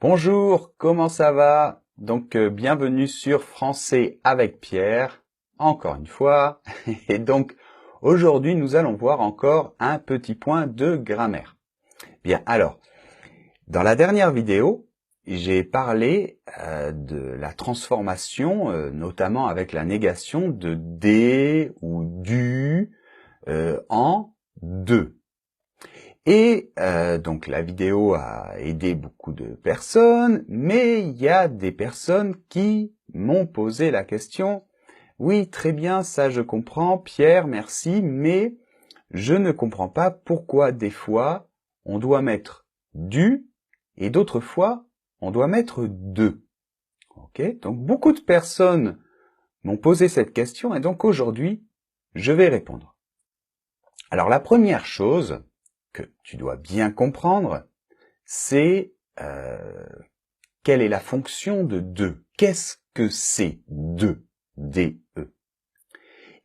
Bonjour, comment ça va? Donc, bienvenue sur Français avec Pierre, encore une fois. Et donc, aujourd'hui, nous allons voir encore un petit point de grammaire. Bien, alors, dans la dernière vidéo, j'ai parlé de la transformation, notamment avec la négation de des ou du en de. Et donc la vidéo a aidé beaucoup de personnes, mais il y a des personnes qui m'ont posé la question « Oui, très bien, ça je comprends, Pierre, merci, mais je ne comprends pas pourquoi des fois on doit mettre du et d'autres fois on doit mettre de. » Ok, donc beaucoup de personnes m'ont posé cette question et donc aujourd'hui je vais répondre. Alors la première chose que tu dois bien comprendre, c'est quelle est la fonction de de. Qu'est-ce que c'est de, D-E?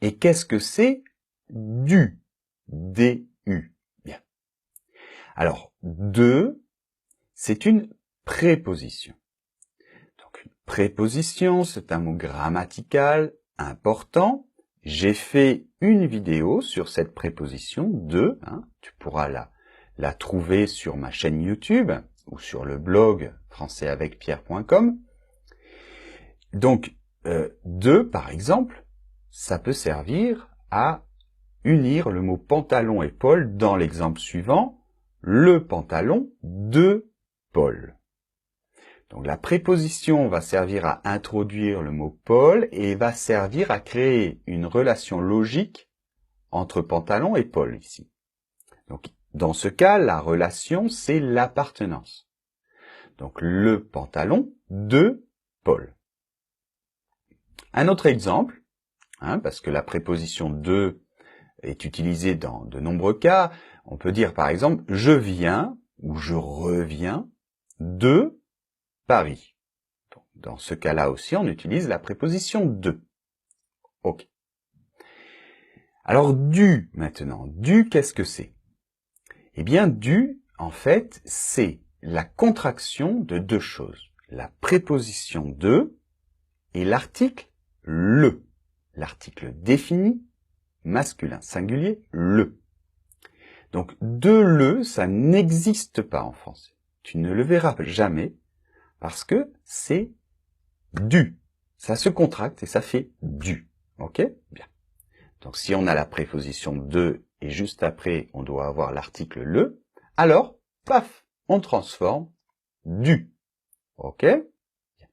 Et qu'est-ce que c'est du, D-U? Bien. Alors, de, c'est une préposition. Donc, une préposition, c'est un mot grammatical important. J'ai fait une vidéo sur cette préposition de, tu pourras la trouver sur ma chaîne YouTube ou sur le blog françaisavecpierre.com. Donc, de, par exemple, ça peut servir à unir le mot pantalon et Paul dans l'exemple suivant, le pantalon de Paul. Donc la préposition va servir à introduire le mot Paul et va servir à créer une relation logique entre pantalon et Paul ici. Donc dans ce cas, la relation, c'est l'appartenance. Donc le pantalon de Paul. Un autre exemple, parce que la préposition de est utilisée dans de nombreux cas, on peut dire par exemple « je viens » ou « je reviens de Paris ». Dans ce cas-là aussi, on utilise la préposition de. Ok. Alors du maintenant. Du, qu'est-ce que c'est? Eh bien, du, en fait, c'est la contraction de deux choses. La préposition de et l'article le. L'article défini, masculin, singulier, le. Donc, de le, ça n'existe pas en français. Tu ne le verras jamais parce que c'est du. Ça se contracte et ça fait du. Ok? Bien. Donc, si on a la préposition de et juste après, on doit avoir l'article le, alors, paf, on transforme du. Ok? Bien.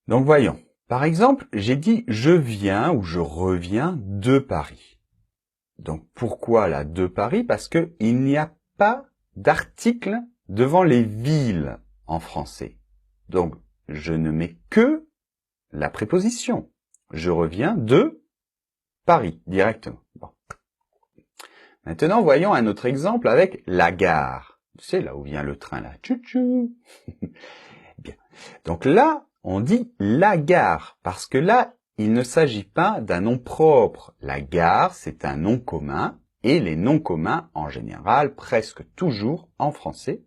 Donc, voyons. Par exemple, j'ai dit « je viens » ou « je reviens de Paris ». Donc, pourquoi là « de Paris » Parce que il n'y a pas d'article devant les villes en français. Donc, je ne mets que la préposition. Je reviens de Paris, directement. Bon. Maintenant, voyons un autre exemple avec la gare. C'est là où vient le train, là. Tchou-tchou. Bien. Donc là, on dit la gare, parce que là, il ne s'agit pas d'un nom propre. La gare, c'est un nom commun, et les noms communs, en général, presque toujours en français,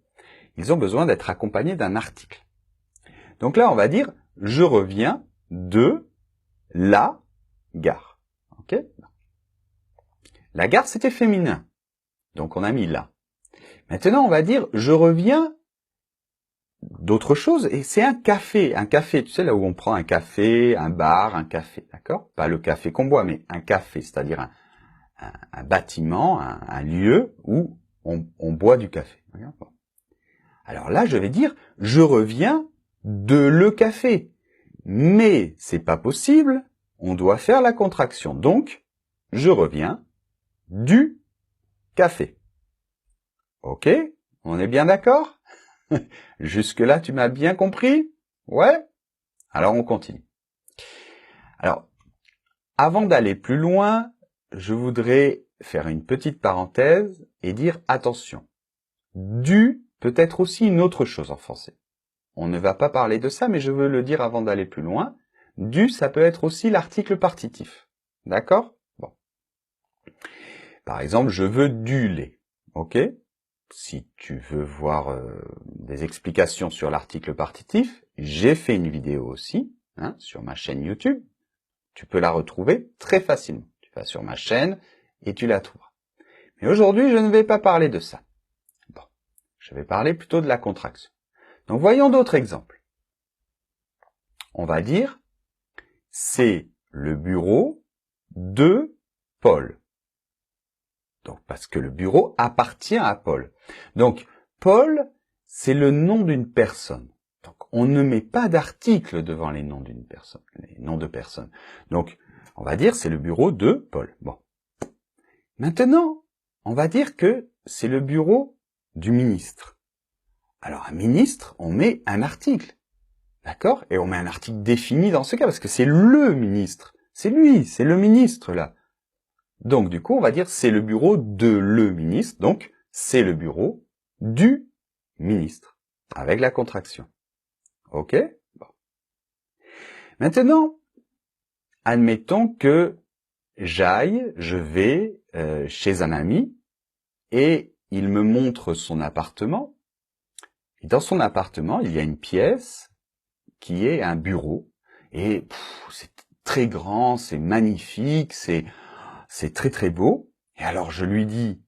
ils ont besoin d'être accompagnés d'un article. Donc là, on va dire « je reviens de la gare ». Ok ? La gare, c'était féminin. Donc, on a mis là. Maintenant, on va dire « je reviens d'autre chose » et c'est un café. Un café, tu sais, là où on prend un café, un bar, un café, d'accord? Pas le café qu'on boit, mais un café, c'est-à-dire un bâtiment, un lieu où on boit du café. Alors là, je vais dire « je reviens de le café ». Mais c'est pas possible, on doit faire la contraction. Donc, je reviens du café. Ok? On est bien d'accord? Jusque-là, tu m'as bien compris? Ouais? Alors, on continue. Alors, avant d'aller plus loin, je voudrais faire une petite parenthèse et dire attention. Du peut être aussi une autre chose en français. On ne va pas parler de ça, mais je veux le dire avant d'aller plus loin. Du, ça peut être aussi l'article partitif. D'accord? Bon. Par exemple, je veux du lait. Ok? si tu veux voir des explications sur l'article partitif, j'ai fait une vidéo aussi sur ma chaîne YouTube. Tu peux la retrouver très facilement. Tu vas sur ma chaîne et tu la trouveras. Mais aujourd'hui, je ne vais pas parler de ça. Bon, je vais parler plutôt de la contraction. Donc voyons d'autres exemples. On va dire, c'est le bureau de Paul. Donc, parce que le bureau appartient à Paul. Donc, Paul, c'est le nom d'une personne. Donc, on ne met pas d'article devant les noms d'une personne, les noms de personnes. Donc, on va dire c'est le bureau de Paul. Bon. Maintenant, on va dire que c'est le bureau du ministre. Alors, un ministre, on met un article. D'accord? Et on met un article défini dans ce cas, parce que c'est le ministre. C'est lui, c'est le ministre, là. Donc, du coup, on va dire c'est le bureau de le ministre. Donc, c'est le bureau du ministre, avec la contraction. OK? Bon. Maintenant, admettons que je vais chez un ami, et il me montre son appartement. Et dans son appartement, il y a une pièce qui est un bureau. Et c'est très grand, c'est magnifique, c'est très très beau. Et alors je lui dis,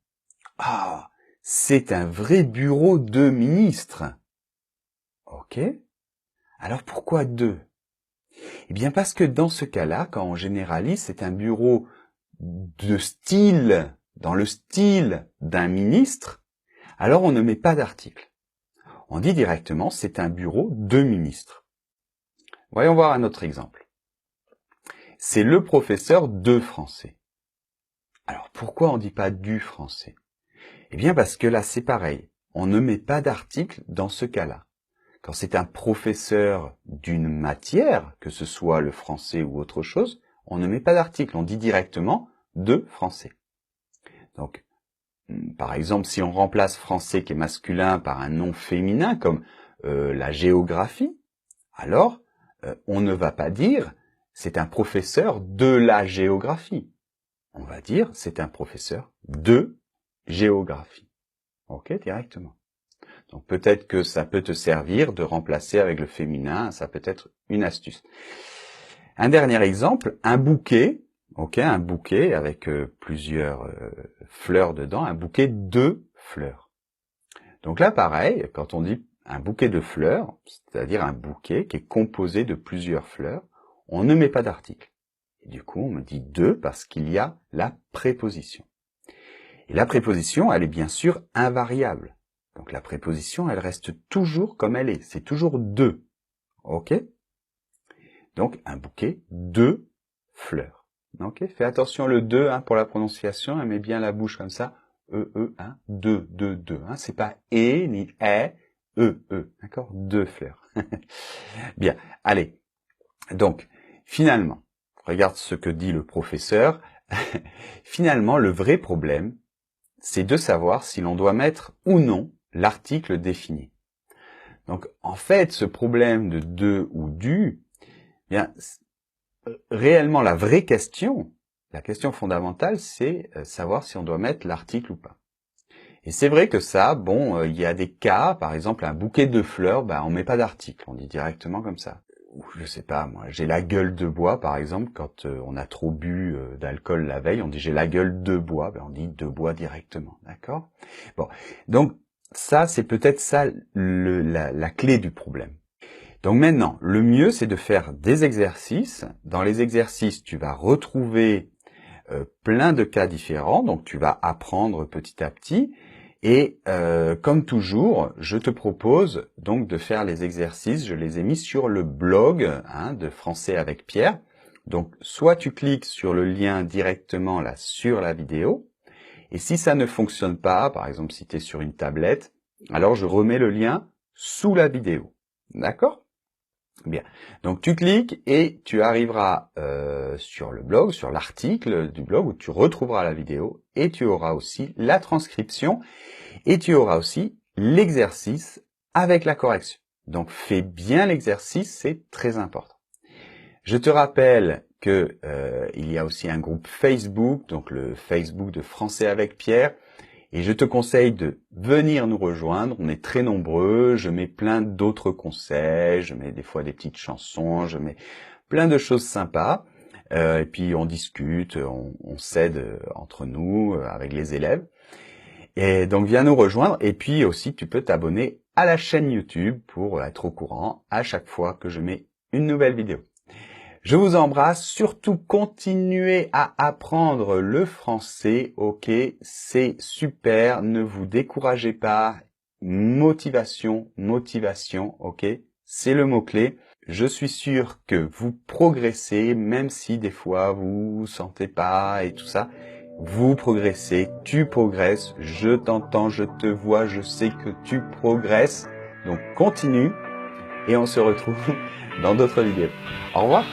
ah, c'est un vrai bureau de ministre. Ok. Alors pourquoi deux? Eh bien parce que dans ce cas-là, quand on généralise, c'est un bureau de style, dans le style d'un ministre, alors on ne met pas d'article. On dit directement, c'est un bureau de ministre. Voyons voir un autre exemple. C'est le professeur de français. Alors pourquoi on ne dit pas du français? Eh bien parce que là c'est pareil, on ne met pas d'article dans ce cas-là. Quand c'est un professeur d'une matière, que ce soit le français ou autre chose, on ne met pas d'article, on dit directement de français. Donc, par exemple, si on remplace français qui est masculin par un nom féminin comme la géographie, alors on ne va pas dire c'est un professeur de la géographie. On va dire c'est un professeur de géographie. Ok, directement. Donc peut-être que ça peut te servir de remplacer avec le féminin, ça peut être une astuce. Un dernier exemple, un bouquet, ok, un bouquet avec plusieurs fleurs dedans, un bouquet de fleurs. Donc là, pareil, quand on dit un bouquet de fleurs, c'est-à-dire un bouquet qui est composé de plusieurs fleurs, on ne met pas d'article. Et du coup, on me dit de parce qu'il y a la préposition. Et la préposition, elle est bien sûr invariable. Donc la préposition, elle reste toujours comme elle est. C'est toujours de. Ok? Donc un bouquet de fleurs. Ok? Fais attention le de pour la prononciation. Elle met bien la bouche comme ça. De. C'est pas et ni D'accord? De fleurs. Bien. Allez. Donc, finalement, regarde ce que dit le professeur. Finalement, le vrai problème, c'est de savoir si l'on doit mettre ou non l'article défini. Donc, en fait, ce problème de ou du, bien, réellement, la vraie question, la question fondamentale, c'est savoir si on doit mettre l'article ou pas. Et c'est vrai que ça, bon, il y a des cas, par exemple, un bouquet de fleurs, on met pas d'article, on dit directement comme ça. Ou je sais pas, moi, j'ai la gueule de bois, par exemple, quand on a trop bu d'alcool la veille, on dit j'ai la gueule de bois, on dit de bois directement, d'accord? Bon, donc ça, c'est peut-être ça la clé du problème. Donc maintenant, le mieux, c'est de faire des exercices. Dans les exercices, tu vas retrouver plein de cas différents, donc tu vas apprendre petit à petit. Et comme toujours, je te propose donc de faire les exercices. Je les ai mis sur le blog de Français avec Pierre. Donc soit tu cliques sur le lien directement là sur la vidéo. Et si ça ne fonctionne pas, par exemple si tu es sur une tablette, alors je remets le lien sous la vidéo. D'accord ? Bien. Donc tu cliques et tu arriveras sur le blog, sur l'article du blog où tu retrouveras la vidéo et tu auras aussi la transcription et tu auras aussi l'exercice avec la correction. Donc fais bien l'exercice, c'est très important. Je te rappelle que il y a aussi un groupe Facebook, donc le Facebook de Français avec Pierre. Et je te conseille de venir nous rejoindre. On est très nombreux. Je mets plein d'autres conseils. Je mets des fois des petites chansons. Je mets plein de choses sympas. Et puis on discute, on s'aide entre nous avec les élèves. Et donc viens nous rejoindre. Et puis aussi tu peux t'abonner à la chaîne YouTube pour être au courant à chaque fois que je mets une nouvelle vidéo. Je vous embrasse, surtout continuez à apprendre le français, ok? C'est super, ne vous découragez pas. Motivation, motivation, ok? C'est le mot-clé. Je suis sûr que vous progressez, même si des fois vous vous sentez pas et tout ça. Vous progressez, tu progresses, je t'entends, je te vois, je sais que tu progresses. Donc continue et on se retrouve dans d'autres vidéos. Au revoir!